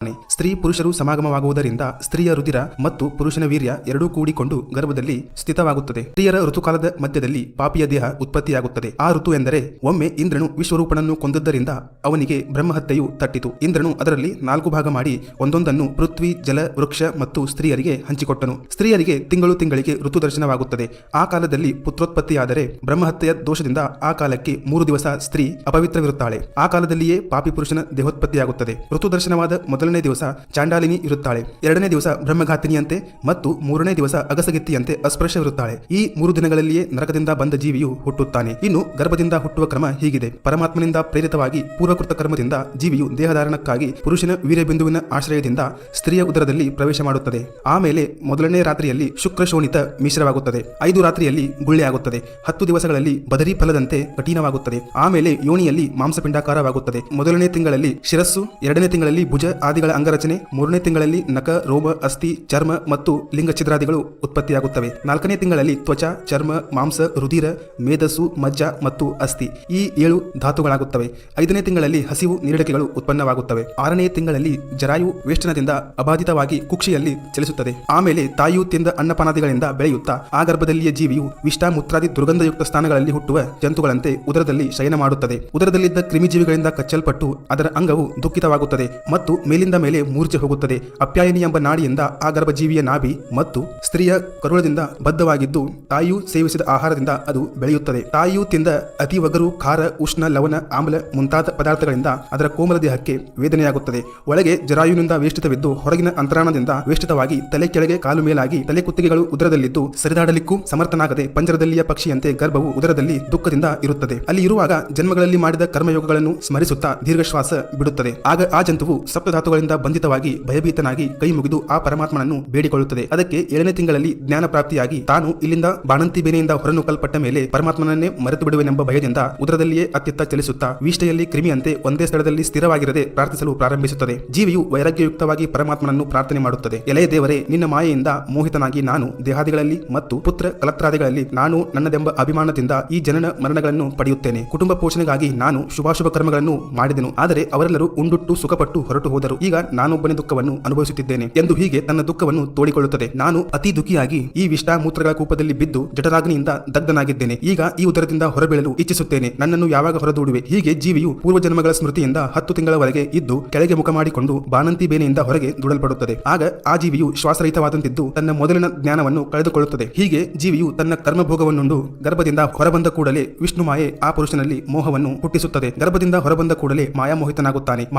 ಸ್ತ್ರೀ ಪುರುಷರು ಸಮಾಗಮವಾಗುವುದರಿಂದ ಸ್ತ್ರೀಯ ರುಧಿರ ಮತ್ತು ಪುರುಷನ ವೀರ್ಯ ಎರಡೂ ಕೂಡಿಕೊಂಡು ಗರ್ಭದಲ್ಲಿ ಸ್ಥಿತವಾಗುತ್ತದೆ. ಸ್ತ್ರೀಯರ ಋತುಕಾಲದ ಮಧ್ಯದಲ್ಲಿ ಪಾಪಿಯ ದೇಹ ಉತ್ಪತ್ತಿಯಾಗುತ್ತದೆ. ಆ ಋತು ಎಂದರೆ ಒಮ್ಮೆ ಇಂದ್ರನು ವಿಶ್ವರೂಪನನ್ನು ಕೊಂದದ್ದರಿಂದ ಅವನಿಗೆ ಬ್ರಹ್ಮಹತ್ಯೆಯು ತಟ್ಟಿತು. ಇಂದ್ರನು ಅದರಲ್ಲಿ 4 ಭಾಗ ಮಾಡಿ ಒಂದೊಂದನ್ನು ಪೃಥ್ವಿ, ಜಲ, ವೃಕ್ಷ ಮತ್ತು ಸ್ತ್ರೀಯರಿಗೆ ಹಂಚಿಕೊಟ್ಟನು. ಸ್ತ್ರೀಯರಿಗೆ ತಿಂಗಳಿಗೆ ಋತು ದರ್ಶನವಾಗುತ್ತದೆ. ಆ ಕಾಲದಲ್ಲಿ ಪುತ್ರೋತ್ಪತ್ತಿಯಾದರೆ ಬ್ರಹ್ಮಹತ್ಯೆಯ ದೋಷದಿಂದ ಆ ಕಾಲಕ್ಕೆ 3 ದಿವಸ ಸ್ತ್ರೀ ಅಪವಿತ್ರವಿರುತ್ತಾಳೆ. ಆ ಕಾಲದಲ್ಲಿಯೇ ಪಾಪಿ ಪುರುಷನ ದೇಹೋತ್ಪತ್ತಿಯಾಗುತ್ತದೆ. ಋತು ದರ್ಶನವಾದ ಮೊದಲನೇ ದಿವಸ ಚಾಂಡಾಲಿನಿ ಇರುತ್ತಾಳೆ, 2ನೇ ದಿವಸ ಬ್ರಹ್ಮಘಾತಿನಿಯಂತೆ ಮತ್ತು 3ನೇ ದಿವಸ ಅಗಸಗಿತ್ತಿಯಂತೆ ಅಸ್ಪೃಶ್ಯವಿರುತ್ತಾಳೆ. ಈ 3 ದಿನಗಳಲ್ಲಿಯೇ ನರಕದಿಂದ ಬಂದ ಜೀವಿಯು ಹುಟ್ಟುತ್ತಾನೆ. ಇನ್ನು ಗರ್ಭದಿಂದ ಹುಟ್ಟುವ ಕ್ರಮ ಹೀಗಿದೆ. ಪರಮಾತ್ಮನಿಂದ ಪ್ರೇರಿತವಾಗಿ ಪೂರ್ವಕೃತ ಕರ್ಮದಿಂದ ಜೀವಿಯು ದೇಹಧಾರಣಕ್ಕಾಗಿ ಪುರುಷನ ವೀರ್ಯಬಿಂದುವಿನ ಆಶ್ರಯದಿಂದ ಸ್ತ್ರೀಯ ಉದರದಲ್ಲಿ ಪ್ರವೇಶ ಮಾಡುತ್ತದೆ. ಆಮೇಲೆ ಮೊದಲನೇ ರಾತ್ರಿಯಲ್ಲಿ ಶುಕ್ರ ಶೋಣಿತ ಮಿಶ್ರವಾಗುತ್ತದೆ. 5 ರಾತ್ರಿಯಲ್ಲಿ ಗುಳ್ಳೆ ಆಗುತ್ತದೆ. 10 ದಿವಸಗಳಲ್ಲಿ ಬದರಿ ಫಲದಂತೆ ಕಠಿಣವಾಗುತ್ತದೆ. ಆಮೇಲೆ ಯೋನಿಯಲ್ಲಿ ಮಾಂಸಪಿಂಡಾಕಾರವಾಗುತ್ತದೆ. ಮೊದಲನೇ ತಿಂಗಳಲ್ಲಿ ಶಿರಸ್ಸು, 2ನೇ ತಿಂಗಳಲ್ಲಿ ಭುಜ ಆದಿಗಳ ಅಂಗರಚನೆ, 3ನೇ ತಿಂಗಳಲ್ಲಿ ನಖ, ರೋಮ, ಅಸ್ಥಿ, ಚರ್ಮ ಮತ್ತು ಲಿಂಗ ಛಿದ್ರಾದಿಗಳು ಉತ್ಪತ್ತಿಯಾಗುತ್ತವೆ. 4ನೇ ತಿಂಗಳಲ್ಲಿ ತ್ವಚ, ಚರ್ಮ, ಮಾಂಸ, ರುಧಿರ, ಮೇಧಸ್ಸು, ಮಜ್ಜ ಮತ್ತು ಅಸ್ಥಿ ಈ 7 ಧಾತುಗಳಾಗುತ್ತವೆ. 5ನೇ ತಿಂಗಳಲ್ಲಿ ಹಸಿವು, ನೀರಡಿಕೆಗಳು ಉತ್ಪನ್ನವಾಗುತ್ತವೆ. 6ನೇ ತಿಂಗಳಲ್ಲಿ ಜರಾಯು ವೇಷ್ಟನದಿಂದ ಅಬಾಧಿತವಾಗಿ ಕುಕ್ಷಿಯಲ್ಲಿ ಚಲಿಸುತ್ತದೆ. ಆಮೇಲೆ ತಾಯಿಯು ತಿಂದ ಅನ್ನಪಾನಾದಿಗಳಿಂದ ಬೆಳೆಯುತ್ತಾ ಆ ಗರ್ಭದಲ್ಲಿಯ ಜೀವಿಯು ವಿಷ್ಟ, ಮೂತ್ರಾದಿ ದುರ್ಗಂಧಯುಕ್ತ ಸ್ಥಾನಗಳಲ್ಲಿ ಹುಟ್ಟುವ ಜಂತುಗಳಂತೆ ಉದರದಲ್ಲಿ ಶಯನ ಮಾಡುತ್ತದೆ. ಉದರದಲ್ಲಿದ್ದ ಕ್ರಿಮಿಜೀವಿಗಳಿಂದ ಕಚ್ಚಲ್ಪಟ್ಟು ಅದರ ಅಂಗವು ದುಃಖಿತವಾಗುತ್ತದೆ ಮತ್ತು ಮೇಲಿಂದ ಮೇಲೆ ಮೂರ್ಛೆ ಹೋಗುತ್ತದೆ. ಅಪ್ಯಾಯನಿ ಎಂಬ ನಾಡಿಯಿಂದ ಆ ಗರ್ಭಜೀವಿಯ ನಾಭಿ ಮತ್ತು ಸ್ತ್ರೀಯ ಕರುಳದಿಂದ ಬದ್ಧವಾಗಿದ್ದು ತಾಯಿಯು ಸೇವಿಸಿದ ಆಹಾರದಿಂದ ಅದು ಬೆಳೆಯುತ್ತದೆ. ತಾಯಿಯು ತಿಂದ ಅತಿ ಒಗರು, ಖಾರ, ಉಷ್ಣ, ಲವಣ, ಆಮ್ಲ ಮುಂತಾದ ಪದಾರ್ಥಗಳಿಂದ ಅದರ ಕೋಮಲ ದೇಹಕ್ಕೆ ವೇದನೆಯಾಗುತ್ತದೆ. ಒಳಗೆ ಜರಾಯುವಿನಿಂದ ವೇಷ್ಟಿತವಿದ್ದು ಹೊರಗಿನ ಅಂತರಾಣದಿಂದ ವೇಷ್ಟಿತವಾಗಿ ತಲೆ ಕೆಳಗೆ ಕಾಲು ಮೇಲಾಗಿ ತಲೆ ಕುತ್ತಿಗೆಗಳು ಉದರದಲ್ಲಿದ್ದು ಸರಿದಾಡಲಿಕ್ಕೂ ಸಮರ್ಥನಾಗದೆ ಪಂಜರದಲ್ಲಿಯ ಪಕ್ಷಿಯಂತೆ ಗರ್ಭವು ಉದರದಲ್ಲಿ ದುಃಖದಿಂದ ಇರುತ್ತದೆ. ಅಲ್ಲಿ ಇರುವಾಗ ಜನ್ಮಗಳಲ್ಲಿ ಮಾಡಿದ ಕರ್ಮಯೋಗಗಳನ್ನು ಸ್ಮರಿಸುತ್ತಾ ದೀರ್ಘಶ್ವಾಸ ಬಿಡುತ್ತದೆ. ಆಗ ಆ ಜಂತುವು ಸಪ್ತಧಾತುಗಳಿಂದ ಬಂಧಿತವಾಗಿ ಭಯಭೀತನಾಗಿ ಕೈ ಮುಗಿದು ಆ ಪರಮಾತ್ಮನನ್ನು ಬೇಡಿಕೊಳ್ಳುತ್ತದೆ. ಅದಕ್ಕೆ 7ನೇ ತಿಂಗಳಲ್ಲಿ ಜ್ಞಾನ ಪ್ರಾಪ್ತಿಯಾಗಿ ತಾನು ಇಲ್ಲಿಂದ ಬಾಣಂತಿ ಬೇನೆಯಿಂದ ಹೊರನುಕಲ್ಪಟ್ಟ ಮೇಲೆ ಪರಮಾತ್ಮನನ್ನೇ ಮರೆತು ಬಿಡುವೆನೆಂಬ ಭಯದಿಂದ ಉದರದಲ್ಲಿಯೇ ಅತ್ತಿತ್ತ ಚಲಿಸುತ್ತಾ ವಿಷ್ಠೆಯಲ್ಲಿ ಕ್ರಿಮಿಯಂತೆ ಒಂದೇ ಸ್ಥಳದಲ್ಲಿ ಸ್ಥಿರವಾಗಿರದೆ ಪ್ರಾರ್ಥಿಸಲು ಪ್ರಾರಂಭಿಸುತ್ತದೆ. ಜೀವಿಯು ವೈರಾಗ್ಯಯುಕ್ತವಾಗಿ ಪರಮಾತ್ಮನನ್ನು ಪ್ರಾರ್ಥನೆ ಮಾಡುತ್ತದೆ. ಎಲೆಯ ದೇವರೇ, ನಿನ್ನ ಮಾಯೆಯಿಂದ ಮೋಹಿತನಾಗಿ ನಾನು ದೇಹಾದಿಗಳಲ್ಲಿ ಮತ್ತು ಪುತ್ರ ಕಲತ್ರಾದಿಗಳಲ್ಲಿ ನಾನು ನನ್ನದೆಂಬ ಅಭಿಮಾನದಿಂದ ಈ ಜನನ ಮರಣಗಳನ್ನು ಪಡೆಯುತ್ತೇನೆ. ಕುಟುಂಬ ಪೋಷಣೆಗಾಗಿ ನಾನು ಶುಭಾಶುಭ ಕರ್ಮಗಳನ್ನು ಮಾಡಿದೆನು, ಆದರೆ ಅವರೆಲ್ಲರೂ ಉಂಡುಟ್ಟು ಸುಖಪಟ್ಟು ಹೊರಟು ಹೋದರು. ಈಗ ನಾನೊಬ್ಬನೇ ದುಃಖವನ್ನು ಅನುಭವಿಸುತ್ತಿದ್ದೇನೆ ಎಂದು ಹೀಗೆ ತನ್ನ ದುಃಖವನ್ನು ತೋಡಿಕೊಳ್ಳುತ್ತದೆ. ನಾನು ಅತಿ ದುಃಖಿಯಾಗಿ ಈ ವಿಷ್ಟ ಮೂತ್ರಗಳ ಕೂಪದಲ್ಲಿ ಬಿದ್ದು ಜಠರಾಗ್ನಿಯಿಂದ ದಗ್ಧನಾಗಿದ್ದೇನೆ. ಈಗ ಈ ಉದರದಿಂದ ಹೊರಬೀಳಲು ಇಚ್ಛಿಸುತ್ತೇನೆ. ನನ್ನನ್ನು ಯಾವಾಗ ಹೊರದೂಡುವೆ? ಹೀಗೆ ಜೀವಿಯು ಪೂರ್ವಜನ್ಮಗಳ ಸ್ಮೃತಿಯಿಂದ 10 ತಿಂಗಳವರೆಗೆ ಇದ್ದು ಕೆಳಗೆ ಮುಖ ಮಾಡಿಕೊಂಡು ಬಾಣಂತಿ ಬೇನೆಯಿಂದ ಹೊರಗೆ ದೂಡಲ್ಪಡುತ್ತದೆ. ಆಗ ಆ ಜೀವಿಯು ಶ್ವಾಸರಹಿತವಾದಂತಿದ್ದು ತನ್ನ ಮೊದಲಿನ ಜ್ಞಾನವನ್ನು ಕಳೆದುಕೊಳ್ಳುತ್ತದೆ. ಹೀಗೆ ಜೀವಿಯು ತನ್ನ ಕರ್ಮಭೋಗವನ್ನುಂಡು ಗರ್ಭದಿಂದ ಹೊರಬಂದ ಕೂಡಲೇ ವಿಷ್ಣು ಮಾಯೆ ಆ ಪುರುಷನಲ್ಲಿ ಮೋಹವನ್ನು ಹುಟ್ಟಿಸುತ್ತದೆ. ಗರ್ಭದಿಂದ ಹೊರಬಂದ ಕೂಡಲೇ ಮಾಯಾಮೋಹಿತನಾಗುತ್ತಾನೆ.